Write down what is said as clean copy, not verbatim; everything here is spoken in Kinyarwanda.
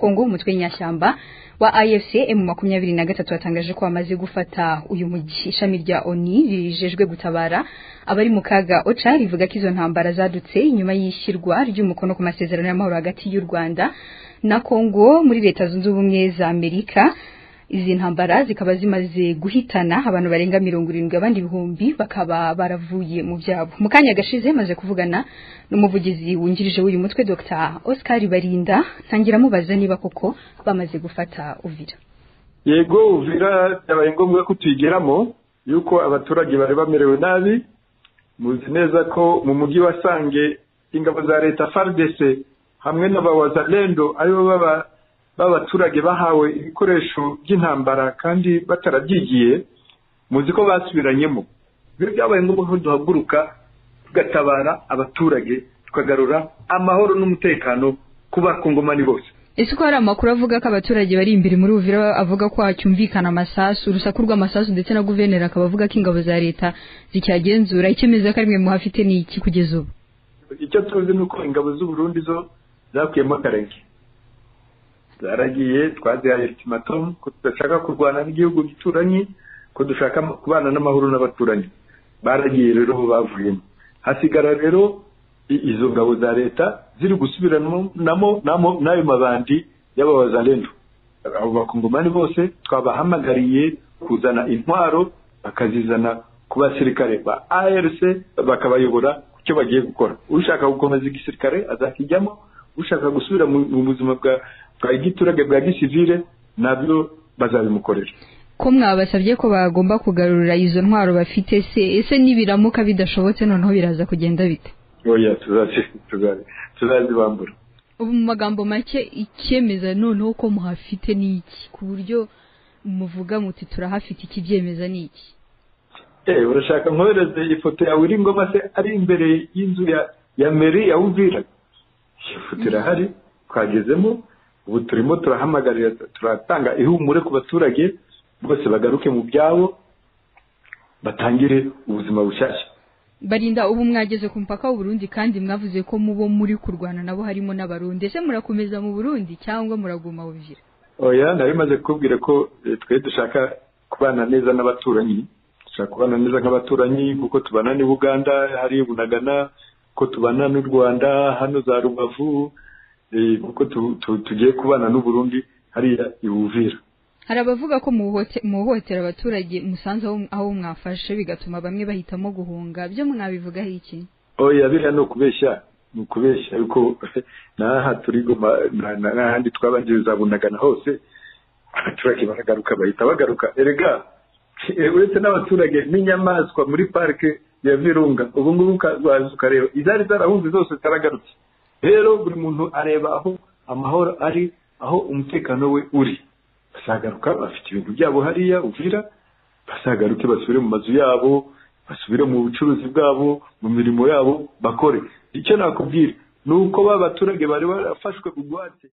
Kongo umutwe nyashyamba wa AFC M23 watangaje ko amaze gufata uyu mujyi. Ishami rya ONU rijejwe gutabara abari mu kaga OCHA rivuga ko izo ntambara zadutse inyuma y'ishyirwa ry'umukono ku masezerano y'amahoro hagati y'u Rwanda na Kongo muri Leta Zunze Ubumwe za Amerika. Izi ntambara zikaba zimaze guhitana abantu barenga 70, abandi ibihumbi bakaba baravuye mu byabo. Mukanya gashize maze kuvugana n'umuvugizi wungirije w'uyu mutwe Dr Oscar Barinda, ntangira mubaza niba koko bamaze gufata Uvira. Yego, Uvira yabaye ngombwa ko tuyigeramo yuko abaturage bari bamerewe nabi. Muzi neza ko mu mujyi wa Sange ingabo za leta FARDC hamwe n'abawazalendo aribo b'abaturage bahawe ibikoresho by'intambara kandi batarabyigiye. Muzi ko basubiranyemo. Byabaye ngombwa ko duhaguruka tugatabara abaturage tukagarura amahoro n'umutekano ku bakongomani bose. Ese ko hari amakuru avuga ko abaturage bari imbere muri Uvira avuga ko hacyumvikana amasasu, urusaku rw'amasasu, ndetse na guverineri akaba avuga ko ingabo za leta zicyagenzura. Ikemeza ko ari mwe muhafite ni iki kugeza ubu? Icyo tuzi nuko ingabo z'u Burundi zo zakuyemo akarenge, zaragiye twazihaye ultimatum ko tudashaka kurwana n'igihugu gituranye, ko dushaka kubana n'amahoro n'abaturanyi. Baragiye rero bavuyemo, hasigara rero izo ngabo za leta ziri gusubiranamo n'ayo mabandi y'abawazalendo. Abo bakongomani bose twabahamagariye kuzana intwaro bakazizana ku basirikare ba ARC bakabayobora icyo bagiye gukora. Ushaka gukomeza igisirikare azakijyamo, ushaka gusubira mu buzima bwa igiturage bwa gisivile nabyo bazabimukorera. Ko mwabasabye ko bagomba kugarurira izo ntwaro bafite, ese nibiramuka bidashobotse noneho biraza kugenda bite? Oya, tuzazibambura. Ubu mu magambo make ikemeza noneho ko muhafite ni iki, ku buryo muvuga muti turahafite ikibyemeza ni iki? Urashaka nkohereze ifoto yawe iri ngoma se ari imbere y'inzu ya meri ya Uvira? Ifoto irahari, twagezemo. Ubu turimo turahamagarira, turatanga ihumure ku baturage bose bagaruke mu byabo batangire ubuzima bushyashya. Barinda, ubu mwageze ku mpaka w'u Burundi kandi mwavuze ko mubo muri kurwana nabo harimo n'abarundi. Ese murakomeza mu Burundi cyangwa muraguma Uvira? Oya, narimaze kubwira ko twe dushaka kubana neza n'abaturanyi. Dushaka kubana neza nk'abaturanyi kuko tubana ni Uganda, hari Bunagana, ko tubana n'u Rwanda hano za Rubavu, kuko tugiye kubana n'u Burundi hariya i Uvira. Hari abavuga ko muhohotera abaturage musanze aho mwafashe bigatuma bamwe bahitamo guhunga. Byo mwabivugaho iki? Oya, biriya no kubeshya, yuko naha turigoma n'ahandi twabangiriza Bunagana hose abaturage baragaruka, bahita bagaruka. Erega uretse n'abaturage n'inyamaswa muri parike ya Virunga ubu ngubu ukareba izari zarahunze zose zaragarutse. Rero buri muntu areba aho amahoro ari, aho umutekano we uri. Basagaruka bafite ibintu byabo hariya Uvira, basagaruke basubire mu mazu yabo, basubire mu bucuruzi bwabo, mu mirimo yabo bakore. Icyo nakubwira nuko babaturage bari barafashwe bugwate.